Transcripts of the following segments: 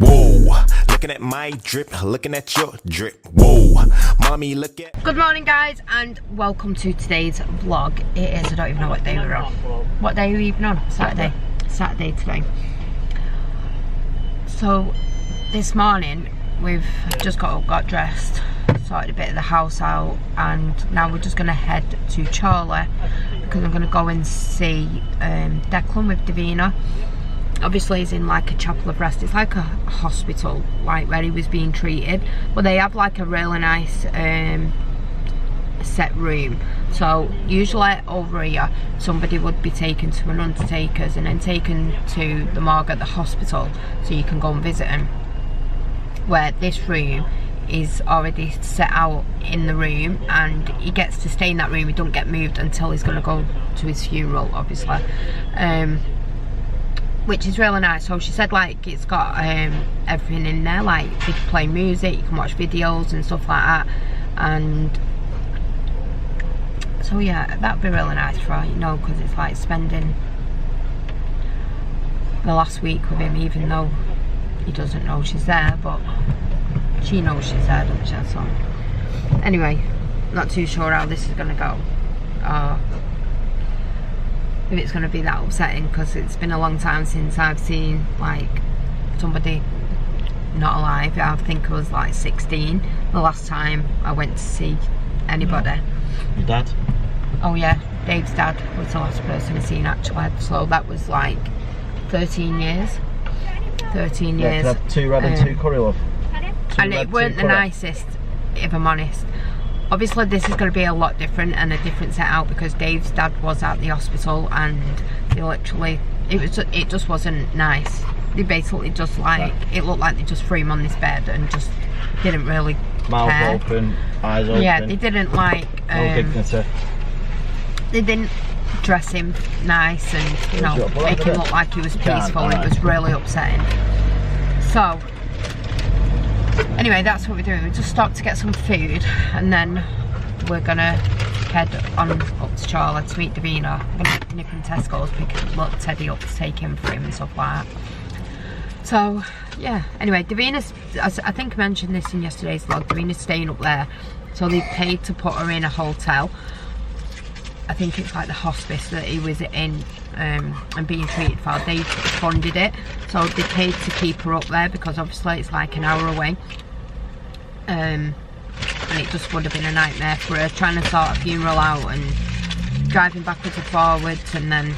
Whoa, looking at my drip, looking at your drip. Whoa, mommy, look at. Good morning, guys, and welcome to today's vlog. It is, I don't even know what day we're on. What day are we even on? Saturday. Saturday today. So this morning we've just got up, got dressed, sorted a bit of the house out, and now we're just gonna head to Charlie because I'm gonna go and see Declan with Davina. Obviously he's in like a chapel of rest. It's like a hospital, like where he was being treated, but they have like a really nice set room. So usually over here somebody would be taken to an undertaker's and then taken to the morgue at the hospital so you can go and visit him, where this room is already set out in the room and he gets to stay in that room. He don't get moved until he's going to go to his funeral, obviously, which is really nice. So she said like it's got everything in there, like they can play music, you can watch videos and stuff like that, and so yeah, that'd be really nice for her, you know, because it's like spending the last week with him, even though he doesn't know she's there, but she knows she's there, doesn't she? So anyway, not too sure how this is gonna go, if it's going to be that upsetting, because it's been a long time since I've seen like somebody not alive. I think I was like 16 the last time I went to see anybody. Your dad? Oh yeah, Dave's dad was the last person I seen actually, so that was like 13 years. 13 years. Yeah, two red and two curry, love. And it weren't the nicest, if I'm honest. Obviously this is going to be a lot different and a different set out because Dave's dad was at the hospital and they literally, it just wasn't nice. They basically just like, it looked like they just threw him on this bed and just didn't really Mouth care. open, eyes open. Yeah, they didn't like, no dignity. They didn't dress him nice and, you know, make him look like he was peaceful. It was really upsetting. So anyway, that's what we're doing. We just stopped to get some food and then we're gonna head on up to Charlie to meet Davina. I'm gonna nip in Tesco's, pick Teddy up to take him for him and stuff like that. So yeah, anyway, Davina's, I think I mentioned this in yesterday's vlog, Davina's staying up there. So they paid to put her in a hotel. I think it's like the hospice that he was in and being treated for. They funded it, so they paid to keep her up there because obviously it's like an hour away, and it just would have been a nightmare for her trying to sort a funeral out and driving backwards and forwards, and then,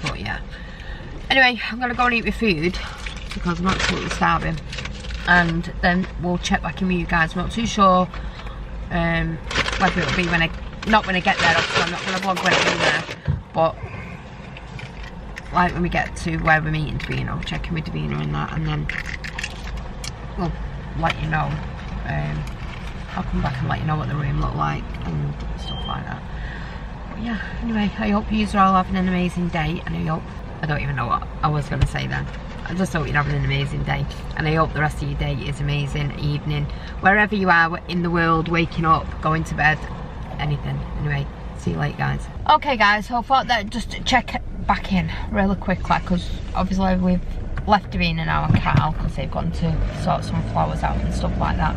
but yeah. Anyway, I'm gonna go and eat my food because I'm absolutely starving, and then we'll check back in with you guys. I'm not too sure whether it'll be when I get there. Obviously I'm not gonna vlog when I get there, but like when we get to where we're meeting Davina, checking with Davina and that, and then we'll let you know. I'll come back and let you know what the room looked like and stuff like that. But yeah, anyway, I hope you are all having an amazing day, and I don't even know what I was going to say then. I just hope you're having an amazing day, and I hope the rest of your day is amazing, evening, wherever you are in the world, waking up, going to bed, anything. Anyway, see you later, guys. Okay guys, so I thought that just to check back in really quickly, because obviously we've left Derian now and Carl because they've gone to sort some flowers out and stuff like that,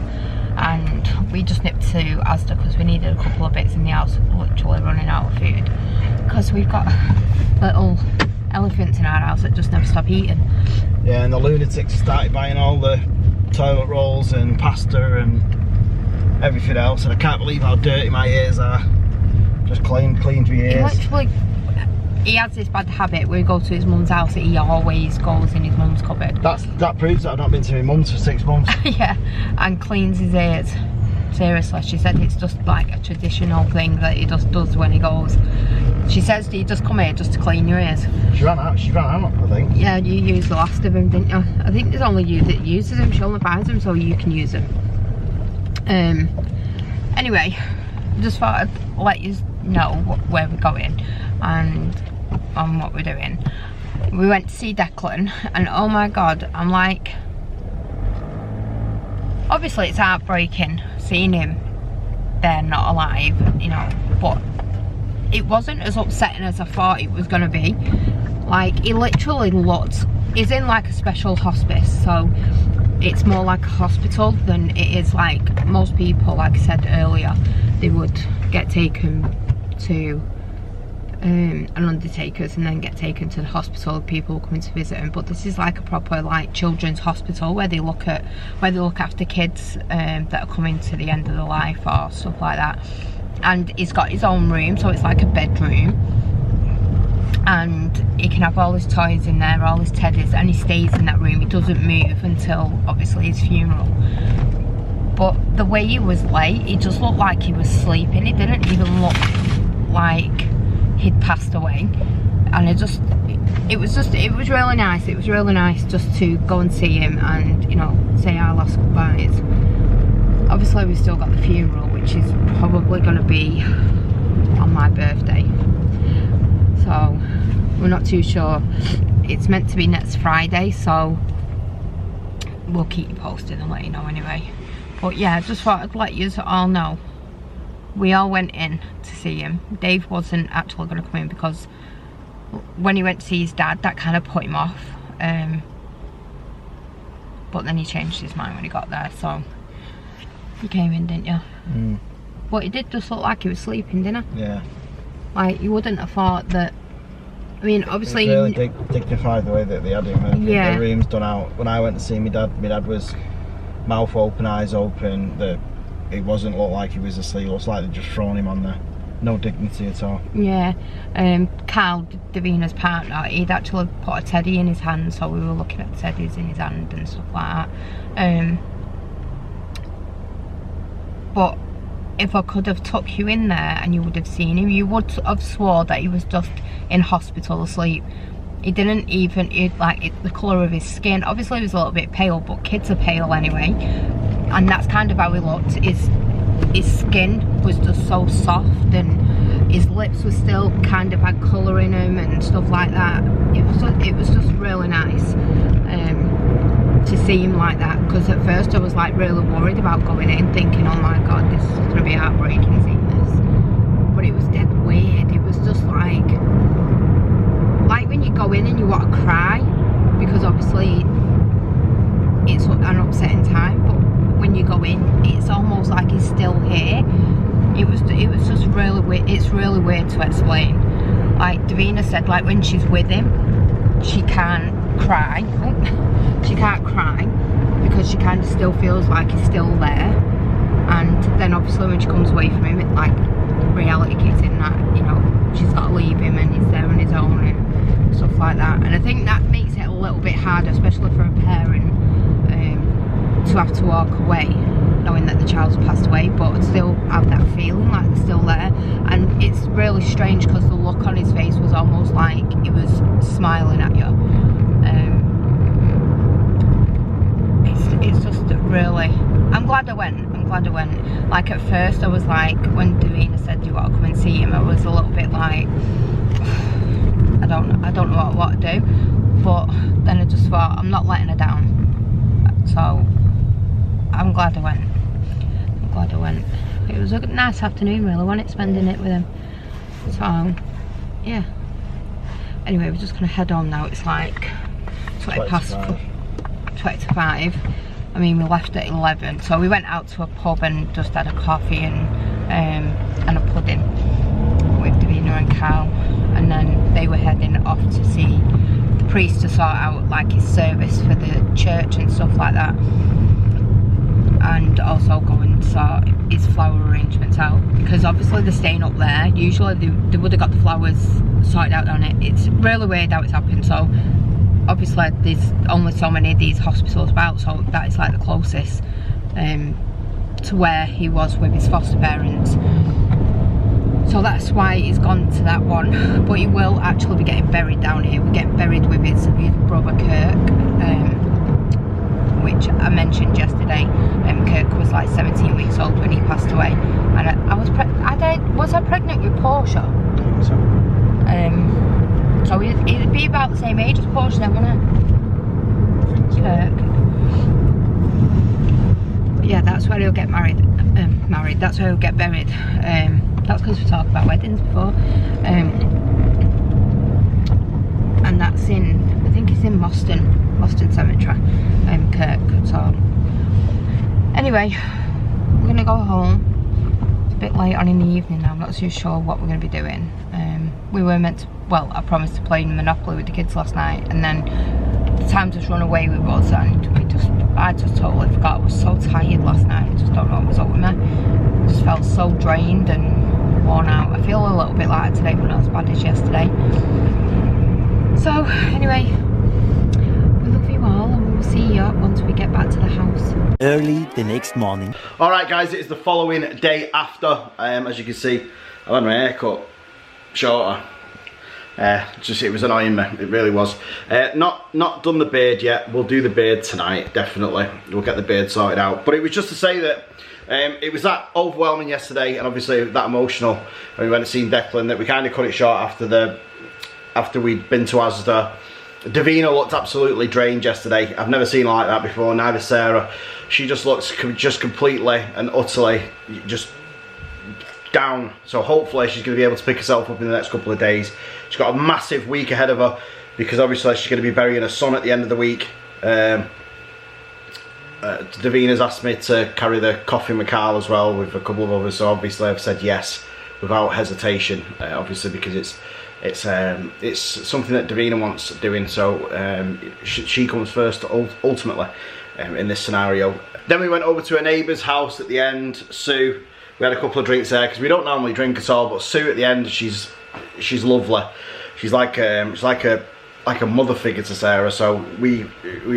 and we just nipped to Asda because we needed a couple of bits in the house. Literally running out of food because we've got little elephants in our house that just never stop eating. Yeah, and the lunatics started buying all the toilet rolls and pasta and everything else, and I can't believe how dirty my ears are. Just cleaned my ears. He has this bad habit where he goes to his mum's house, he always goes in his mum's cupboard. That proves that I've not been to my mum's for 6 months. Yeah, and cleans his ears. Seriously, she said it's just like a traditional thing that he just does when he goes. She says, do you just come here just to clean your ears? She ran out, I think. Yeah, you used the last of them, didn't you? I think there's only you that uses them. She only buys them so you can use them. Anyway, just thought I'd let you know where we're going and on what we're doing. We went to see Declan, and oh my god, I'm like, obviously it's heartbreaking seeing him there not alive, you know, but it wasn't as upsetting as I thought it was going to be. Like, he literally looked he's in like a special hospice, so it's more like a hospital than it is like most people. Like I said earlier, they would get taken to an undertaker's and then get taken to the hospital, people coming to visit him. But this is like a proper like children's hospital where they look after kids that are coming to the end of their life or stuff like that. And he's got his own room, so it's like a bedroom, and he can have all his toys in there, all his teddies, and he stays in that room. He doesn't move until obviously his funeral. But the way he was laid, he just looked like he was sleeping. He didn't even look like he'd passed away. And it was really nice. It was really nice just to go and see him and, you know, say our last goodbyes. Obviously we've still got the funeral, which is probably going to be on my birthday, so we're not too sure. It's meant to be next Friday, so we'll keep you posted and let you know anyway. But yeah, I just thought I'd let you all know. We all went in to see him. Dave wasn't actually going to come in because when he went to see his dad, that kind of put him off. But then he changed his mind when he got there, so you came in, didn't you? Mm. But it did just look like he was sleeping, didn't it? Yeah. Like, you wouldn't have thought that. I mean, obviously. It's really dignified the way that they had him. Yeah. The room's done out. When I went to see my dad was mouth open, eyes open. It wasn't look like he was asleep. It looks like they'd just thrown him on there. No dignity at all. Yeah. Carl, Davina's partner, he'd actually put a teddy in his hand, so we were looking at the teddies in his hand and stuff like that. But if I could have took you in there and you would have seen him, you would have swore that he was just in hospital asleep. He didn't even, the colour of his skin, obviously he was a little bit pale, but kids are pale anyway, and that's kind of how he looked. His skin was just so soft, and his lips were still kind of had colour in them and stuff like that. It was just really nice to see him like that, because at first I was like really worried about going in, thinking, oh my god, this is going to be heartbreaking seeing this. But it was dead weird. It was just like when you go in and you want to cry, because obviously it's an upsetting time, but when you go in, it's almost like he's still here. It was just really weird. It's really weird to explain. Like Davina said, like when she's with him, she can't cry. She can't cry because she kind of still feels like he's still there. And then obviously when she comes away from him, it like reality kicks in, that, you know, she's got to leave him and he's there on his own and stuff like that. And I think that makes it a little bit harder, especially for a parent, to have to walk away knowing that the child's passed away, but still have that feeling like they're still there. And it's really strange because the look on his face was almost like he was smiling at you. It's just really, I'm glad I went. Like at first I was like, when Davina said you want to come and see him, I was a little bit like, I don't know what to do. But then I just thought, I'm not letting her down. So I'm glad I went. It was a nice afternoon really, wasn't it, spending it with him. So yeah. Anyway, we're just gonna head home now. It's like 20 to 5. I mean, we left at 11, so we went out to a pub and just had a coffee and a pudding with Davina and Carl, and then they were heading off to see the priest to sort out like his service for the church and stuff like that, and also go and sort his flower arrangements out, because obviously they're staying up there. Usually they would have got the flowers sorted out on it. It's really weird how it's happened. So obviously there's only so many of these hospitals about, so that is like the closest to where he was with his foster parents. So that's why he's gone to that one. But he will actually be getting buried down here. We're getting buried with his brother Kirk, which I mentioned yesterday. Kirk was like 17 weeks old when he passed away, and was I pregnant with Portia? So he'd be about the same age as Portia then, wouldn't it? Kirk. Yeah, that's where he'll get married. That's where he'll get buried. That's because we talked about weddings before. And that's in, I think it's He's in Moston Cemetery, Kirk. So anyway, we're gonna go home. It's a bit late on in the evening now. I'm not too sure what we're gonna be doing. We were meant to, well, I promised to play Monopoly with the kids last night, and then the time just run away with us, and I just totally forgot. I was so tired last night. I just don't know what was up with me. I just felt so drained and worn out. I feel a little bit like today, but not as bad as yesterday. So anyway, we love you all, and we will see you once we get back to the house. Early the next morning. Alright guys, it's the following day after. As you can see, I've had my hair cut shorter. It was annoying me, it really was. Not done the beard yet. We'll do the beard tonight, definitely. We'll get the beard sorted out. But it was just to say that it was that overwhelming yesterday, and obviously that emotional when we went to see Declan, that we kind of cut it short after we'd been to Asda. Davina looked absolutely drained yesterday. I've never seen her like that before, neither Sarah. She just looks just completely and utterly just down. So hopefully she's going to be able to pick herself up in the next couple of days. She's got a massive week ahead of her, because obviously she's going to be burying her son at the end of the week. Davina's asked me to carry the coffin with Carl as well, with a couple of others, so obviously I've said yes without hesitation, obviously because it's something that Davina wants doing, so she comes first ultimately in this scenario. Then we went over to a neighbour's house at the end, Sue. We had a couple of drinks there, because we don't normally drink at all, but Sue at the end, she's lovely. She's like a mother figure to Sarah. So we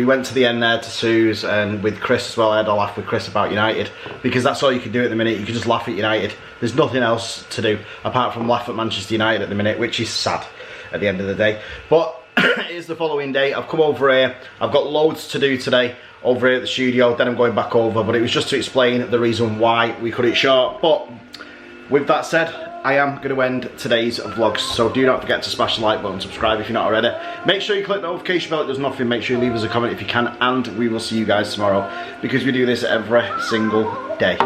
went to the end there to Sue's, and with Chris as well. I had a laugh with Chris about United, because that's all you can do at the minute. You can just laugh at United. There's nothing else to do apart from laugh at Manchester United at the minute, which is sad at the end of the day. But it is the following day. I've come over here. I've got loads to do today over here at the studio. Then I'm going back over, but it was just to explain the reason why we cut it short. But with that said, I am going to end today's vlogs, so do not forget to smash the like button, subscribe if you're not already. Make sure you click the notification bell, it does nothing. Make sure you leave us a comment if you can, and we will see you guys tomorrow, because we do this every single day.